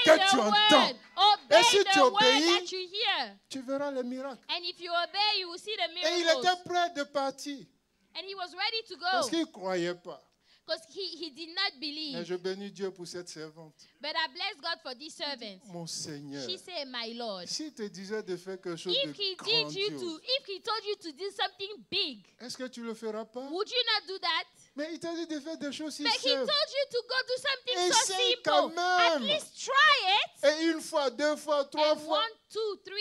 que the tu word. entends. Obey Et si tu the word obéis, that you hear. tu verras les miracles. And if you obey, you will see the Et il miracles. était prêt de partir And he was ready to parce go qu'il ne croyait pas. because he did not Mais believe. je bénis Dieu pour cette servante. But I bless God for this servant. Mon Seigneur, She said, my Lord, s'il te disait de faire quelque chose if de he did you to, grandiose, if he told you to do something big, est-ce que tu ne le feras pas? would you not do that? Mais il t'a dit de faire des choses si But he told simples. you to go do something so Essaye quand simple. At même. least try it. Et une fois, deux fois, trois And fois, 1, 2, 3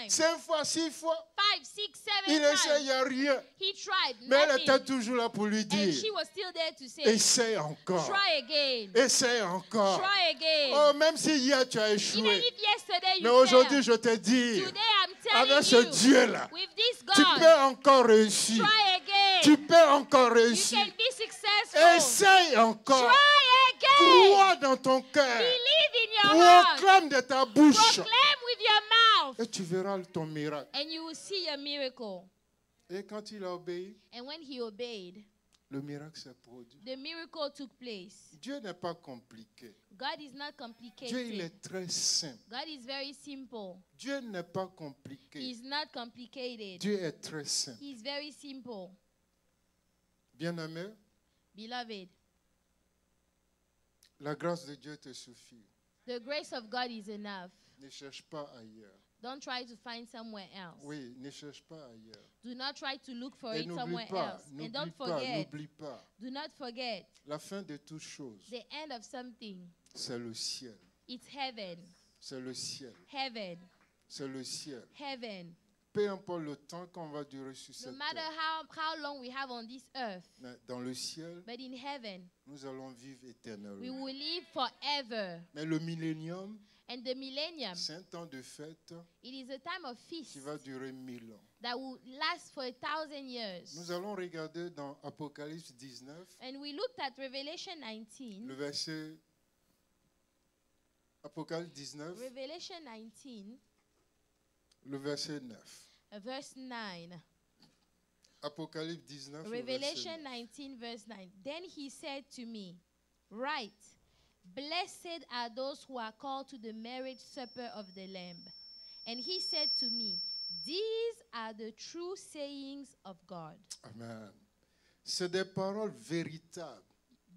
times. 5 fois, 6 fois, 5, 6, 7 il essaie, il times. n'y a rien. He tried Mais elle était nothing. toujours là pour lui And dire, she was still there to say, essaye encore. try again. Essaye encore. Try again. Oh, même si hier tu as Even échoué. if yesterday Mais you aujourd'hui, failed, je te dis, today I'm telling avec ce you, Dieu-là, with this tu God, peux encore réussir. try again. Tu peux encore You réussir. can be successful. Essaye encore. Try again. Crois dans ton cœur. Believe in your heart. Proclame de ta bouche. Proclaim with your mouth. Et tu verras ton miracle. And you will see a miracle. Et quand il a obéi, And when he obeyed, le miracle s'est produit. the miracle took place. Dieu n'est pas compliqué. God is not Dieu, il complicated. est très simple. God is very simple. Dieu n'est pas compliqué. He's not complicated. Dieu est très simple. He's very simple. Bien-aimé, Beloved, la grâce de Dieu te suffit. the grace of God is enough. Ne cherche pas ailleurs. Don't try to find somewhere else. Oui, ne cherche pas ailleurs. Do not try to look for Et it n'oublie somewhere pas, else. And n'oublie don't pas, forget, n'oublie pas. do not forget, La fin de toute chose, the end of something. c'est le ciel. It's heaven. C'est le ciel. Heaven. C'est le ciel. Heaven. Peu importe le temps qu'on va durer sur No cette matter terre. how long we have on this earth, Mais dans le ciel, but in heaven, nous allons vivre we éternellement. will live forever. Mais le millénium, And the millennium, c'est un temps de fête it is a time of feast qui va durer 1000 ans. that will last for 1,000 years. Nous allons regarder dans Apocalypse 19, And we looked at Revelation 19. le verset Apocalypse 19, Revelation 19, le verset 9. verse 9. Apocalypse 19, le verset Revelation 9. 19, verse 9. Then he said to me, Write, blessed are those who are called to the marriage supper of the Lamb. And he said to me, These are the true sayings of God. Amen. C'est des paroles véritables.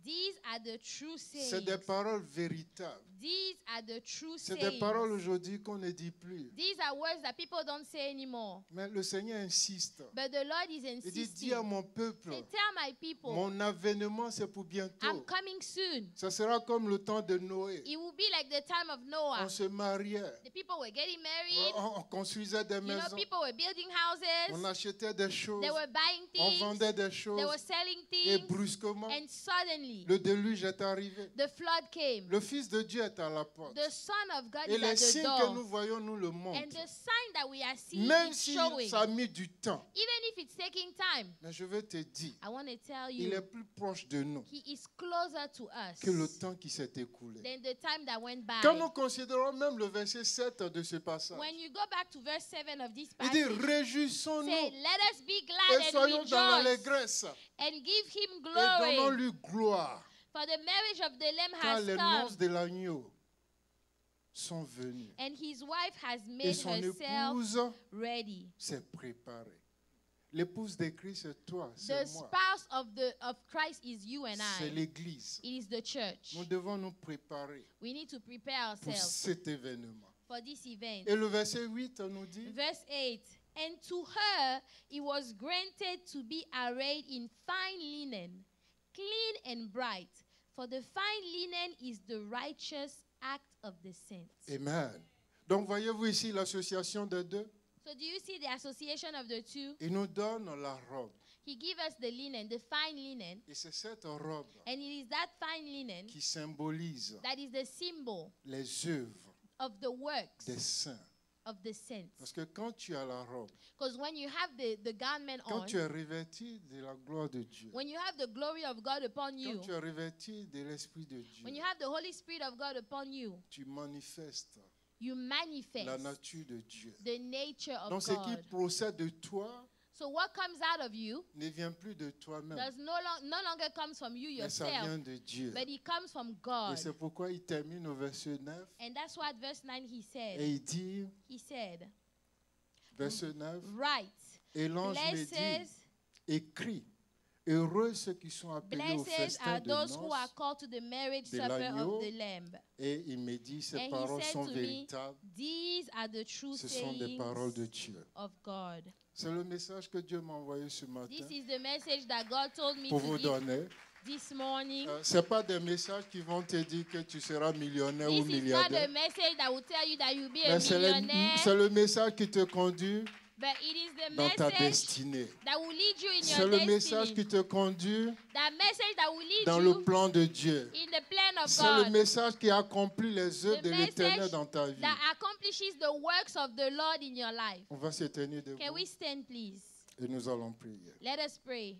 These are the true sayings. C'est des paroles véritables. These are the true C'est sayings. des paroles aujourd'hui qu'on ne dit plus. These are words that people don't say anymore. Mais le Seigneur insiste. But the Lord is Il dit, insisting. dis à mon peuple, Say, tell my people, mon avènement c'est pour I'm bientôt. coming soon. Ça sera comme le temps de Noé. It will be like the time of Noah. On se mariait. The people were getting married. On construisait des You know, maisons. people were building On houses. achetait des choses. They were buying On things. vendait des They choses. were selling Et things. brusquement, And suddenly, le déluge est arrivé. the flood came. Le Fils de Dieu est à la porte. The Son of God Et is les at the signes que nous door. voyons nous le And montrent. the sign that we are seeing Même is si showing. ça a mis du temps. Even if it's taking time, Mais je veux te dire, I want to tell il est you, plus proche de nous He is closer to us que le temps qui s'est écoulé. than the time that went by. Quand nous considérons même le verset 7 de ce passage, When you go back to verse 7 of this il dit, passage, réjouissons-nous say, let us be glad et and soyons dans rejoice l'allégresse and give him et glory. donnons-lui gloire. For the marriage of the Lamb Car has les come, noces de l'agneau sont venues and his wife has et made son herself épouse ready. s'est préparée. L'épouse de Christ, c'est toi, The c'est moi, spouse of Christ is you and c'est I. l'Église. It is the church. Nous devons nous préparer We need to prepare pour ourselves cet événement. for this event. Et le verset 8 nous dit, Verse 8. And to her it was granted to be arrayed in fine linen, clean and bright. For the fine linen is the righteous act of the saints. Amen. Donc voyez-vous ici l'association des deux. So do you see the association of the two? Il nous donne la robe. He gave us the linen, the fine linen. Et c'est cette robe And it is that fine linen qui symbolise that is the symbol les œuvres of the works des saints. of the saints. Parce que quand tu as la robe, Because when you have the garment quand on, tu es revêtu de la gloire de Dieu, when you have the glory of God upon you, quand tu es revêtu de l'Esprit de Dieu, when you have the Holy Spirit of God upon you, tu manifestes you manifest la nature de Dieu. the nature of Donc ce qui God. procède de toi, So what comes out of you ne vient plus de toi-même, does no longer comes from you mais ça yourself, vient de Dieu. but it comes from Et God. c'est pourquoi il termine au verset 9 And that's what verse 9 et said. il dit, He said, verset 9, right, et l'ange me dit, blessed, écris, heureux ceux qui sont appelés au blessed festin are de those who are noces. called to the marriage de supper l'agneau. of the Lamb. Et il me dit, ces And he paroles said sont to me, véritables, these are the true ce sont des paroles de sayings Dieu. of God. C'est le message que Dieu m'a envoyé ce matin This is the message that God told me pour to vous give donner. this morning. Ce n'est pas des messages qui vont te dire que tu seras millionnaire ou This is not milliardaire. a message that will tell you that you'll be a Mais c'est millionaire, le message qui te conduit but it is the dans ta message destinée. that will lead you in C'est your le message destiny. qui te conduit That message that will lead dans le you plan de Dieu. in the plan of C'est le God. message qui accomplit les œuvres The de l'Éternel message dans ta vie. that accomplishes the works of the Lord in your life. On va se tenir Can debout we stand, please? et nous allons prier. Let us pray.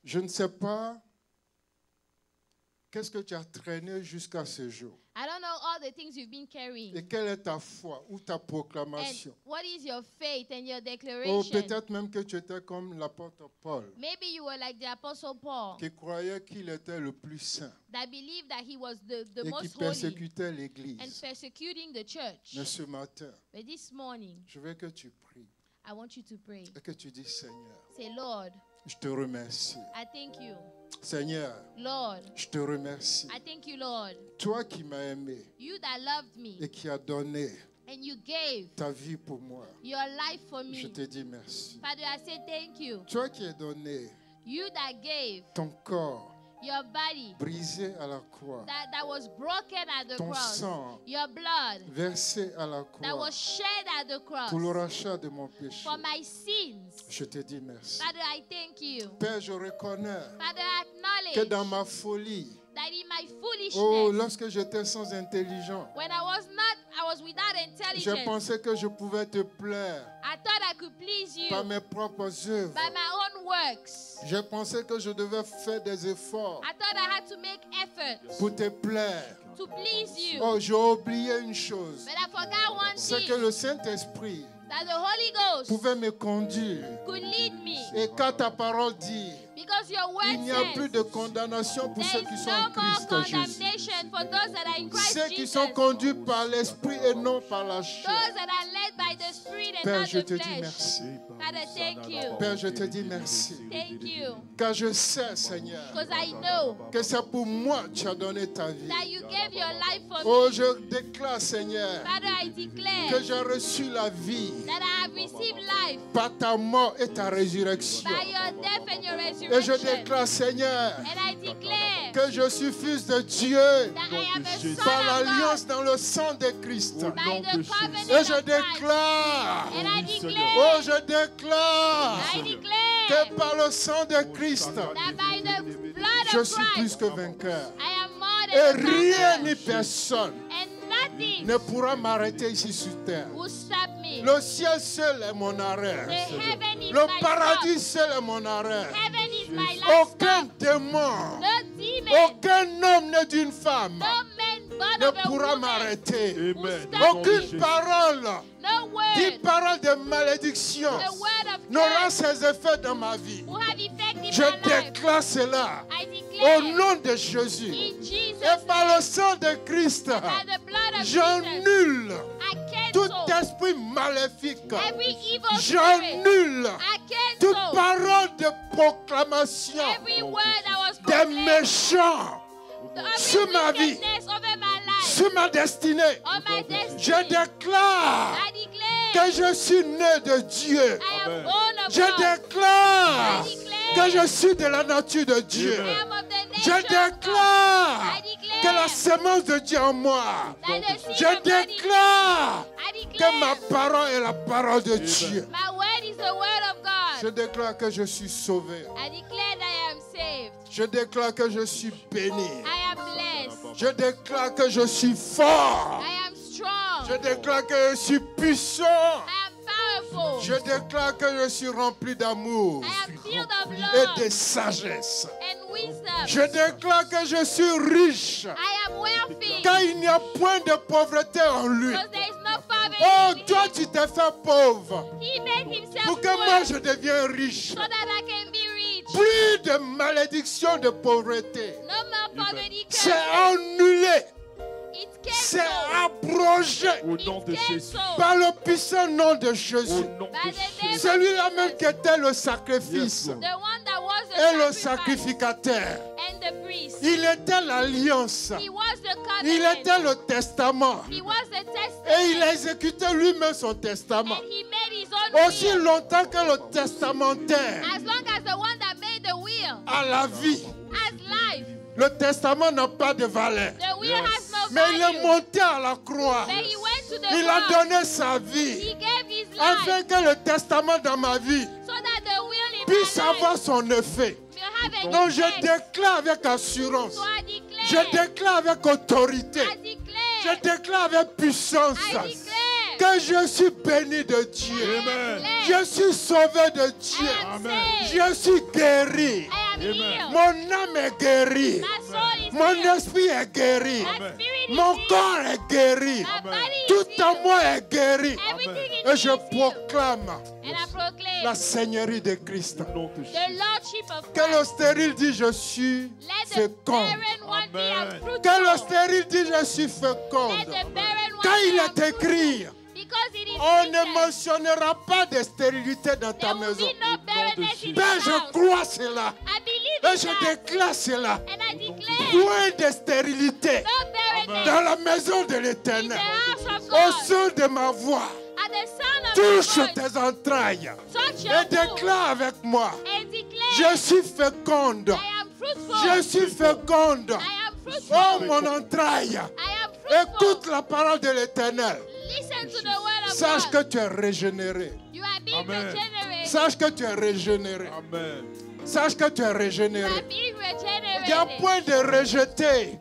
Je ne sais pas qu'est-ce que tu as traîné jusqu'à ce jour. I don't know all the things you've been carrying. Et quelle est ta foi ou ta And proclamation? what is your faith and your Ou declaration? peut-être même que tu étais comme l'apôtre Paul, Maybe you were like the Apostle Paul, qui croyait qu'il était le plus saint that believed that he was the et qui most holy persécutait and l'Église. persecuting the church. Mais ce matin, But this morning, je veux que tu pries I want you to pray. et que tu dis, Seigneur, Say, Lord, je te remercie. I thank you. Seigneur, Lord, je te remercie. I thank you, Lord. Toi qui m'as aimé You that loved me et qui as donné and you gave ta vie pour moi, your life for je me. te dis merci. Father, I say thank you. Toi qui as donné You that gave ton corps your body brisé à la croix, that was broken at the ton cross, sang your blood versé à la that croix was shed at the cross pour le rachat de mon péché, for my sins. je te dis merci. Father, I thank you. Père, je reconnais Father, I que acknowledge dans ma folie, that in my oh, foolishness, lorsque j'étais sans intelligence, when I was without je intelligence, pensais que je pouvais te plaire I thought I could please you par mes propres œuvres. by my own works. Je pensais que je devais faire des efforts I thought I had to make effort pour te plaire. to please you. Oh, j'ai oublié une chose, But I forgot one c'est que thing, le Saint-Esprit that the Holy Ghost pouvait me conduire. could lead me. Et quand ta parole dit, Because your word il n'y a plus says de condamnation pour ceux there qui is sont en no more Christ Jésus. condemnation for those that are in Christ Ceux qui Jesus. sont conduits par l'Esprit et non par la chair. Those that are led by the Spirit and Père, not je the te dis flesh. merci. Father, thank you. Père, je te dis merci. Thank you. Car je sais, Seigneur, Because I know que c'est pour moi que tu as donné ta vie. that you gave your life for Oh, me. je déclare, Seigneur, Father, I que declare j'ai reçu la vie that I have received life par ta mort et ta résurrection. by your death and your Et je resurrection. déclare, Seigneur, And I declare que je suis fils de Dieu that I am a son par of l'alliance God dans le sang de Christ. by the Et covenant je of Christ. déclare, And I oh, declare, je déclare I que declare par le sang de Christ, that by the blood je of suis plus Christ, que vainqueur. I am more Et than a rien conqueror. ni personne And nothing ne pourra m'arrêter ici sur terre. will stop me. Le ciel seul est mon The arrêt. heaven is Le my paradis stop. seul est mon arrêt. Heaven is my last Aucun stop. démon, No demon, aucun homme né d'une femme no man born ne of a pourra woman m'arrêter. will stop me. Aucune parole, No dit word, parole de malédiction, the word of n'aura God ses effets dans ma vie. will have effect in Je my life. déclare cela I au declare nom de Jésus. in Jesus' Et par name, le sang de Christ, by the blood of Jesus, j'annule I tout cancel esprit maléfique. every evil spirit. J'annule I toute cancel parole de proclamation every word that was des proclaimed, méchants sur every ma vie, wickedness over my life, sur ma destinée. on my destiny. Je déclare I declare que je suis né de Dieu. I am born of Je God. déclare I declare que je suis de la nature de Dieu. I am of the Je nature of God. déclare I declare que la semence de Dieu en moi. that the seed Je of God is in me. déclare I que ma declare parole est la parole de Dieu. my word is the word of Je God. déclare que je suis sauvé. I declare that I am saved. Je déclare que je suis béni. I am blessed. Je déclare que je suis fort. I am strong. Je déclare que je suis puissant. I am powerful. Je déclare que je suis rempli d'amour I am filled of et love de sagesse. and wisdom. Je déclare que je suis riche. I am wealthy Car il n'y a point de pauvreté en lui. because there is no poverty Oh, toi, tu t'es fait pauvre He made himself pour que poor moi je devienne riche. so that I can be rich. Plus de malédiction de pauvreté. No more poverty C'est curses. annulé. It's C'est canceled. abrogé Au nom de It's Jésus. canceled. par le puissant nom de Au Jésus. nom By de the Jésus. name of Celui-là même Jesus. qui était le sacrifice Yes, Lord. The one that was et le the sacrifice sacrificateur. and the priest. Il était l'alliance. He was the Il covenant. était le testament. He was the Et il testament. a exécuté lui-même son testament. And he made his own Aussi will. longtemps que le testamentaire As long as the one that made the will a la vie, has life, le testament n'a pas de valeur. the will has no Mais il est value. monté à la croix. But he went to the Il a cross. donné sa He vie gave his afin life que le testament dans ma vie so that the will in puisse my avoir life son effet. will have a Donc je effect. déclare avec assurance, So I je declare, déclare avec autorité, I je declare, déclare avec puissance I declare que je suis béni de Dieu. Amen. Je suis sauvé de Dieu. I am Amen. saved. Je suis guéri. I am Amen. healed. Mon âme est guérie. My soul is Mon healed. esprit est guéri. My Amen. spirit is Mon healed. corps est guéri. My body is Tout en healed. moi est guéri. Everything in Et me je is healed. proclame And I proclaim la Seigneurie de Christ. Au nom de the Jésus. Lordship of Que le Christ. stérile dit je suis Let the fécond. barren one be Amen. Que le fruitful. stérile dit je suis Let féconde. the barren one Quand il be est écrit, because it is on ne written, mentionnera pas de stérilité dans ta there will maison. be no barrenness in Ben, his je house. crois cela. I believe Et in je that. déclare cela. And I declare Point de stérilité no barrenness dans la maison de in the l'Éternel. house of Au God. son de ma voix, At the sound of touche your voice, tes entrailles touch your et womb déclare avec moi, and declare, je suis féconde. I am fruitful. Je suis féconde. I am fruitful. Oh mon entraille, I am fruitful. écoute la parole de l'Éternel. Listen to the word of Sache God. que tu es régénéré. You are being Amen. regenerated. Sache que tu es régénéré. Amen. Sache que tu es You are régénéré. being Il n'y a regenerated. point de rejeté.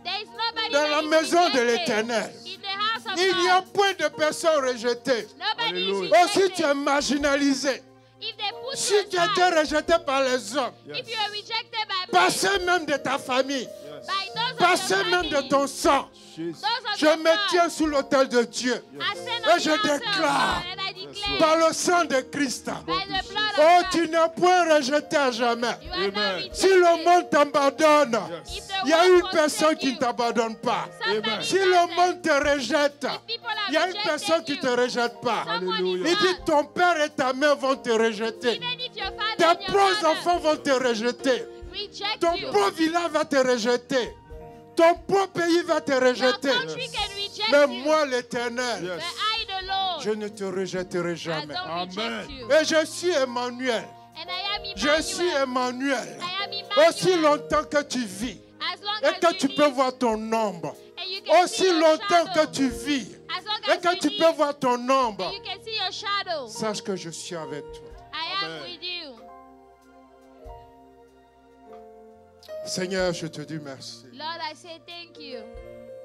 There is nobody dans that la is maison de rejected l'Éternel. in the house of Il n'y a God. point de personnes rejetées. Nobody is Alléluia. Aussi tu es rejected. marginalisé. If they put Si you tu as été aside, rejeté par les hommes, if you are rejected by par me, ceux même de ta famille, by those par of ceux your même de family, ton sang, Jésus. those of je your me blood, tiens sous l'autel de Dieu. I stand Et on je the altar of déclare, God, and I declare, par le sang de Christ, by the blood oh, of tu Christ, n'es point rejeté à jamais. you are not Amen. rejected. Si le monde t'abandonne, If the il y a world une personne forsake qui ne you, t'abandonne pas. somebody Si does le it. monde te rejette, If people are il y a une rejecting personne qui ne te you, rejette pas. someone Alléluia. is Il dit not. ton père et ta mère vont te rejeter. Even if your father Tes and your propres mother enfants vont te rejeter. reject Ton you, propre village va te rejeter. Ton propre pays va te your rejeter. country can reject Mais you. moi, l'Éternel, Yes. But I, the Lord, je ne te rejetterai I jamais. don't Amen. reject you. Et je suis Emmanuel. And I am Je suis Emmanuel. Emmanuel. I am Emmanuel. Aussi longtemps que tu vis As long et as que you tu peux live, voir ton ombre. and you can see Aussi your longtemps shadow. que tu vis As long et as que you tu live, peux voir ton ombre, and you can see your shadow. sache que je suis avec toi. I am Amen. with you. Seigneur, je te dis merci Lord, I say thank you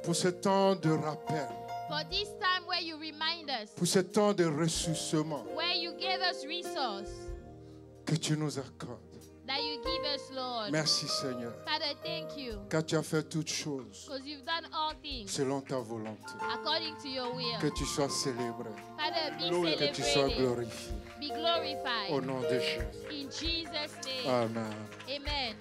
pour ce temps de rappel, for this time where you remind us, pour ce temps de ressourcement where you gave us resource que tu nous accordes. that you give us, Lord. Merci Seigneur, Father, thank you car tu as fait toutes choses because you've done all things selon ta volonté. according to your will. Que tu sois célébré, Father, be que tu sois celebrated, glorifié. be glorified. Au nom de Jésus. In Jesus' name, Amen. amen.